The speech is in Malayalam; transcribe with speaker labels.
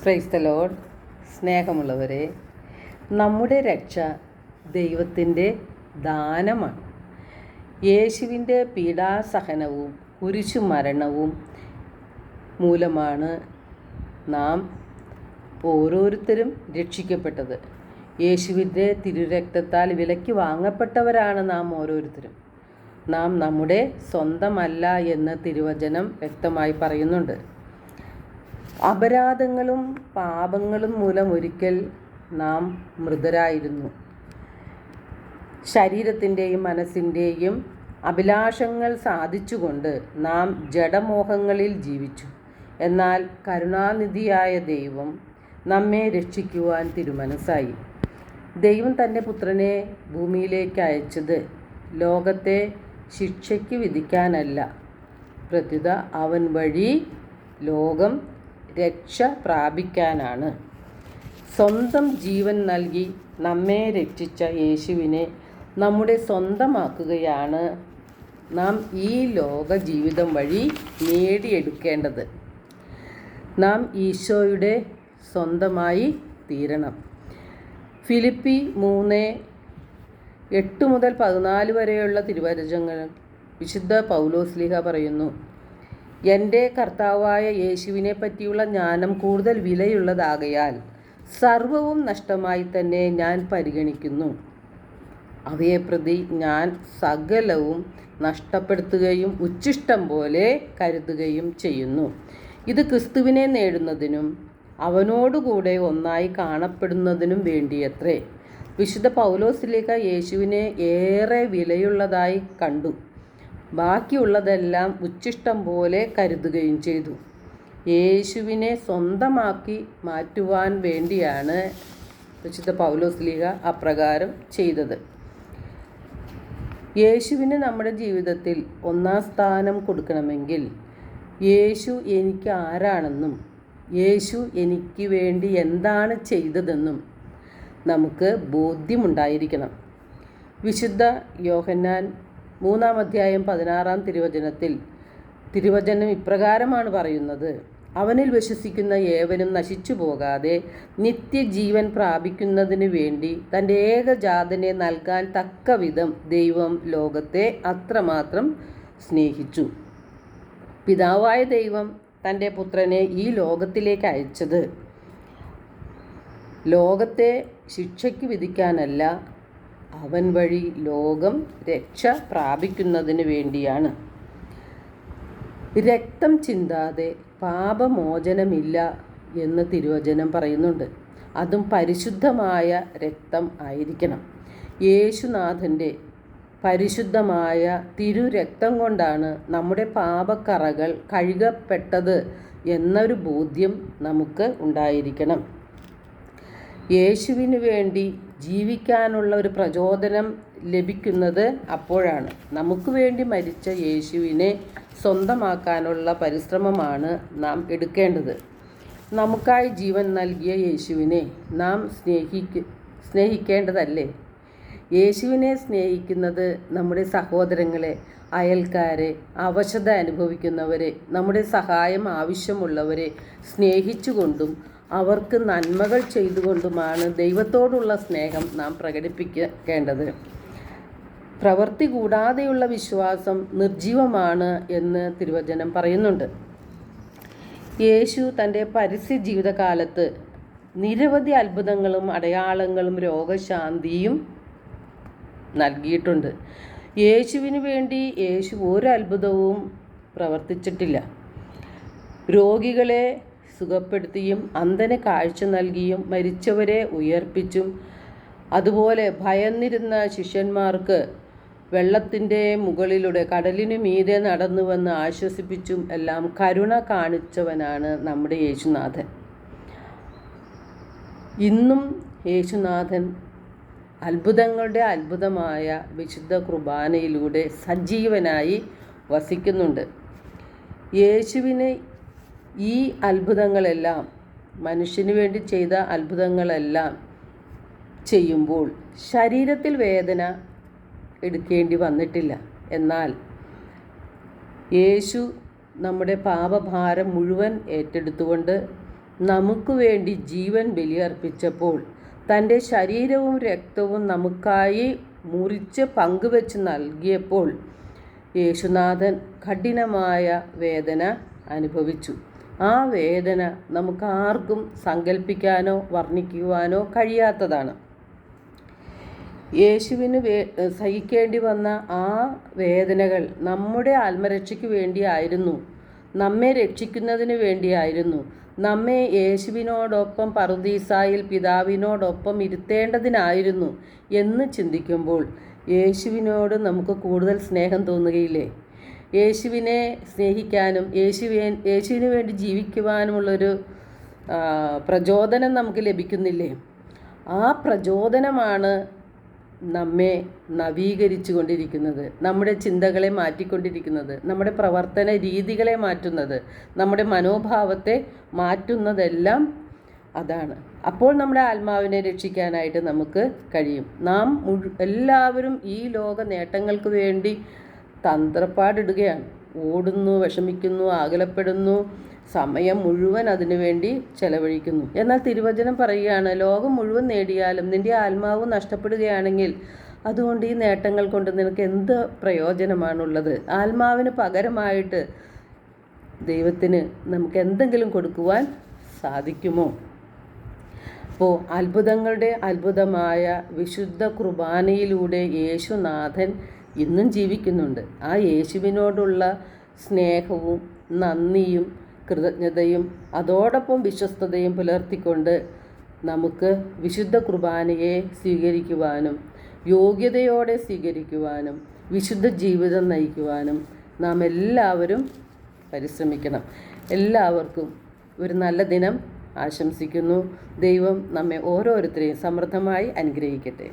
Speaker 1: Praise the Lord. സ്നേഹമുള്ളവരെ, നമ്മുടെ രക്ഷ ദൈവത്തിൻ്റെ ദാനമാണ്. യേശുവിൻ്റെ പീഡാസഹനവും കുരിശുമരണവും മൂലമാണ് നാം ഓരോരുത്തരും രക്ഷിക്കപ്പെട്ടത്. യേശുവിൻ്റെ തിരുരക്തത്താൽ വിലയ്ക്ക് വാങ്ങപ്പെട്ടവരാണ് നാം ഓരോരുത്തരും. നാം നമ്മുടെ സ്വന്തമല്ല എന്ന് തിരുവചനം വ്യക്തമായി പറയുന്നുണ്ട്. അപരാധങ്ങളും പാപങ്ങളും മൂലം ഒരിക്കൽ നാം മൃതരായിരുന്നു. ശരീരത്തിൻ്റെയും മനസ്സിൻ്റെയും അഭിലാഷങ്ങൾ സാധിച്ചുകൊണ്ട് നാം ജഡമോഹങ്ങളിൽ ജീവിച്ചു. എന്നാൽ കരുണാനിധിയായ ദൈവം നമ്മെ രക്ഷിക്കുവാൻ തിരുമനസ്സായി. ദൈവം തൻ്റെ പുത്രനെ ഭൂമിയിലേക്ക് അയച്ചത് ലോകത്തെ ശിക്ഷയ്ക്ക് വിധിക്കാനല്ല, പ്രത്യുത അവൻ വഴി ലോകം രക്ഷ പ്രാപിക്കാനാണ്. സ്വന്തം ജീവൻ നൽകി നമ്മെ രക്ഷിച്ച യേശുവിനെ നമ്മുടെ സ്വന്തമാക്കുകയാണ് നാം ഈ ലോക ജീവിതം വഴി നേടിയെടുക്കേണ്ടത്. നാം ഈശോയുടെ സ്വന്തമായി തീരണം. ഫിലിപ്പി 3:8-14 വരെയുള്ള തിരുവചനങ്ങൾ വിശുദ്ധ പൗലോസ്ലീഹ പറയുന്നു: എൻ്റെ കർത്താവായ യേശുവിനെ പറ്റിയുള്ള ജ്ഞാനം കൂടുതൽ വിലയുള്ളതാകയാൽ സർവവും നഷ്ടമായി തന്നെ ഞാൻ പരിഗണിക്കുന്നു. അവയെ പ്രതി ഞാൻ സകലവും നഷ്ടപ്പെടുത്തുകയും ഉച്ഛിഷ്ടം പോലെ കരുതുകയും ചെയ്യുന്നു. ഇത് ക്രിസ്തുവിനെ നേടുന്നതിനും അവനോടുകൂടെ ഒന്നായി കാണപ്പെടുന്നതിനും വേണ്ടിയത്രേ. വിശുദ്ധ പൗലോസ്ലീഹ യേശുവിനെ ഏറെ വിലയുള്ളതായി കണ്ടു. ബാക്കിയുള്ളതെല്ലാം ഉച്ഛിഷ്ടം പോലെ കരുതുകയും ചെയ്തു. യേശുവിനെ സ്വന്തമാക്കി മാറ്റുവാൻ വേണ്ടിയാണ് വിശുദ്ധ പൗലോസ്ലീഹ അപ്രകാരം ചെയ്തത്. യേശുവിന് നമ്മുടെ ജീവിതത്തിൽ ഒന്നാം സ്ഥാനം കൊടുക്കണമെങ്കിൽ യേശു എനിക്ക് ആരാണെന്നും യേശു എനിക്ക് വേണ്ടി എന്താണ് ചെയ്തതെന്നും നമുക്ക് ബോധ്യമുണ്ടായിരിക്കണം. വിശുദ്ധ യോഹന്നാൻ 3:16 തിരുവചനം ഇപ്രകാരമാണ് പറയുന്നത്: അവനിൽ വിശ്വസിക്കുന്ന ഏവനും നശിച്ചു പോകാതെ നിത്യജീവൻ പ്രാപിക്കുന്നതിന് വേണ്ടി തൻ്റെ ഏകജാതനെ നൽകാൻ തക്കവിധം ദൈവം ലോകത്തെ അത്രമാത്രം സ്നേഹിച്ചു. പിതാവായ ദൈവം തൻ്റെ പുത്രനെ ഈ ലോകത്തിലേക്ക് അയച്ചത് ലോകത്തെ ശിക്ഷയ്ക്ക് വിധിക്കാനല്ല, അവൻ വഴി ലോകം രക്ഷ പ്രാപിക്കുന്നതിന് വേണ്ടിയാണ്. രക്തം ചിന്താതെ പാപമോചനമില്ല എന്ന് തിരുവചനം പറയുന്നുണ്ട്. അതും പരിശുദ്ധമായ രക്തം ആയിരിക്കണം. യേശുനാഥൻ്റെ പരിശുദ്ധമായ തിരുരക്തം കൊണ്ടാണ് നമ്മുടെ പാപക്കറകൾ കഴുകപ്പെട്ടത് എന്നൊരു ബോധ്യം നമുക്ക് ഉണ്ടായിരിക്കണം. യേശുവിന് വേണ്ടി ജീവിക്കാനുള്ള ഒരു പ്രചോദനം ലഭിക്കുന്നത് അപ്പോഴാണ്. നമുക്ക് വേണ്ടി മരിച്ച യേശുവിനെ സ്വന്തമാക്കാനുള്ള പരിശ്രമമാണ് നാം എടുക്കേണ്ടത്. നമുക്കായി ജീവൻ നൽകിയ യേശുവിനെ നാം സ്നേഹിക്കേണ്ടതല്ലേ? യേശുവിനെ സ്നേഹിക്കുന്നത് നമ്മുടെ സഹോദരങ്ങളെ, അയൽക്കാരെ, അവശത അനുഭവിക്കുന്നവരെ, നമ്മുടെ സഹായം ആവശ്യമുള്ളവരെ സ്നേഹിച്ചുകൊണ്ടും അവർക്ക് നന്മകൾ ചെയ്തുകൊണ്ടുമാണ് ദൈവത്തോടുള്ള സ്നേഹം നാം പ്രകടിപ്പിക്കേണ്ടത്. പ്രവൃത്തി കൂടാതെയുള്ള വിശ്വാസം നിർജീവമാണ് എന്ന് തിരുവചനം പറയുന്നുണ്ട്. യേശു തൻ്റെ പരസ്യ ജീവിതകാലത്ത് നിരവധി അത്ഭുതങ്ങളും അടയാളങ്ങളും രോഗശാന്തിയും നൽകിയിട്ടുണ്ട്. യേശുവിന് വേണ്ടി യേശു ഒരു അത്ഭുതവും പ്രവർത്തിച്ചിട്ടില്ല. രോഗികളെ സുഖപ്പെടുത്തിയും അന്ധന് കാഴ്ച നൽകിയും മരിച്ചവരെ ഉയർപ്പിച്ചും അതുപോലെ ഭയന്നിരുന്ന ശിഷ്യന്മാർക്ക് വെള്ളത്തിൻ്റെ മുകളിലൂടെ കടലിനു മീതെ നടന്നുവെന്ന് ആശ്വസിപ്പിച്ചും എല്ലാം കരുണ കാണിച്ചവനാണ് നമ്മുടെ യേശുനാഥൻ. ഇന്നും യേശുനാഥൻ അത്ഭുതങ്ങളുടെ അത്ഭുതമായ വിശുദ്ധ കുർബാനയിലൂടെ സജീവനായി വസിക്കുന്നുണ്ട്. യേശുവിന് ഈ അത്ഭുതങ്ങളെല്ലാം, മനുഷ്യന് വേണ്ടി ചെയ്ത അത്ഭുതങ്ങളെല്ലാം ചെയ്യുമ്പോൾ ശരീരത്തിൽ വേദന എടുക്കേണ്ടി വന്നിട്ടില്ല. എന്നാൽ യേശു നമ്മുടെ പാപഭാരം മുഴുവൻ ഏറ്റെടുത്തുകൊണ്ട് നമുക്ക് വേണ്ടി ജീവൻ ബലിയർപ്പിച്ചപ്പോൾ തൻ്റെ ശരീരവും രക്തവും നമുക്കായി മുറിച്ച് പങ്കുവെച്ച് നൽകിയപ്പോൾ യേശുനാഥൻ കഠിനമായ വേദന അനുഭവിച്ചു. ആ വേദന നമുക്കാർക്കും സങ്കല്പിക്കാനോ വർണ്ണിക്കുവാനോ കഴിയാത്തതാണ്. യേശുവിന് സഹിക്കേണ്ടി വന്ന ആ വേദനകൾ നമ്മുടെ ആത്മരക്ഷയ്ക്ക് വേണ്ടിയായിരുന്നു, നമ്മെ രക്ഷിക്കുന്നതിന് വേണ്ടിയായിരുന്നു, നമ്മെ യേശുവിനോടൊപ്പം പറുദീസായിൽ പിതാവിനോടൊപ്പം ഇരുത്തേണ്ടതിനായിരുന്നു എന്ന് ചിന്തിക്കുമ്പോൾ യേശുവിനോട് നമുക്ക് കൂടുതൽ സ്നേഹം തോന്നുകയില്ലേ? യേശുവിനെ സ്നേഹിക്കാനും യേശുവിന് വേണ്ടി ജീവിക്കുവാനുമുള്ളൊരു പ്രചോദനം നമുക്ക് ലഭിക്കുന്നില്ലേ? ആ പ്രചോദനമാണ് നമ്മെ നവീകരിച്ചു കൊണ്ടിരിക്കുന്നത്, നമ്മുടെ ചിന്തകളെ മാറ്റിക്കൊണ്ടിരിക്കുന്നത്, നമ്മുടെ പ്രവർത്തന രീതികളെ മാറ്റുന്നത്, നമ്മുടെ മനോഭാവത്തെ മാറ്റുന്നതെല്ലാം അതാണ്. അപ്പോൾ നമ്മുടെ ആത്മാവിനെ രക്ഷിക്കാനായിട്ട് നമുക്ക് കഴിയും. നാം എല്ലാവരും ഈ ലോക നേട്ടങ്ങൾക്ക് വേണ്ടി തന്ത്രപ്പാടിടുകയാണ്. ഓടുന്നു, വിഷമിക്കുന്നു, ആകുലപ്പെടുന്നു, സമയം മുഴുവൻ അതിനു വേണ്ടി ചെലവഴിക്കുന്നു. എന്നാൽ തിരുവചനം പറയുകയാണ്, ലോകം മുഴുവൻ നേടിയാലും നിൻ്റെ ആത്മാവ് നഷ്ടപ്പെടുകയാണെങ്കിൽ അതുകൊണ്ട് ഈ നേട്ടങ്ങൾ കൊണ്ട് നിനക്ക് എന്ത് പ്രയോജനമാണുള്ളത്? ആത്മാവിന് പകരമായിട്ട് ദൈവത്തിന് നമുക്ക് എന്തെങ്കിലും കൊടുക്കുവാൻ സാധിക്കുമോ? അപ്പോൾ അത്ഭുതങ്ങളുടെ അത്ഭുതമായ വിശുദ്ധ കുർബാനയിലൂടെ യേശുനാഥൻ ഇന്നും ജീവിക്കുന്നുണ്ട്. ആ യേശുവിനോടുള്ള സ്നേഹവും നന്ദിയും കൃതജ്ഞതയും അതോടൊപ്പം വിശ്വസ്തതയും പുലർത്തിക്കൊണ്ട് നമുക്ക് വിശുദ്ധ കുർബാനയെ സ്വീകരിക്കുവാനും യോഗ്യതയോടെ സ്വീകരിക്കുവാനും വിശുദ്ധ ജീവിതം നയിക്കുവാനും നാം എല്ലാവരും പരിശ്രമിക്കണം. എല്ലാവർക്കും ഒരു നല്ല ദിനം ആശംസിക്കുന്നു. ദൈവം നമ്മെ ഓരോരുത്തരെയും സമൃദ്ധമായി അനുഗ്രഹിക്കട്ടെ.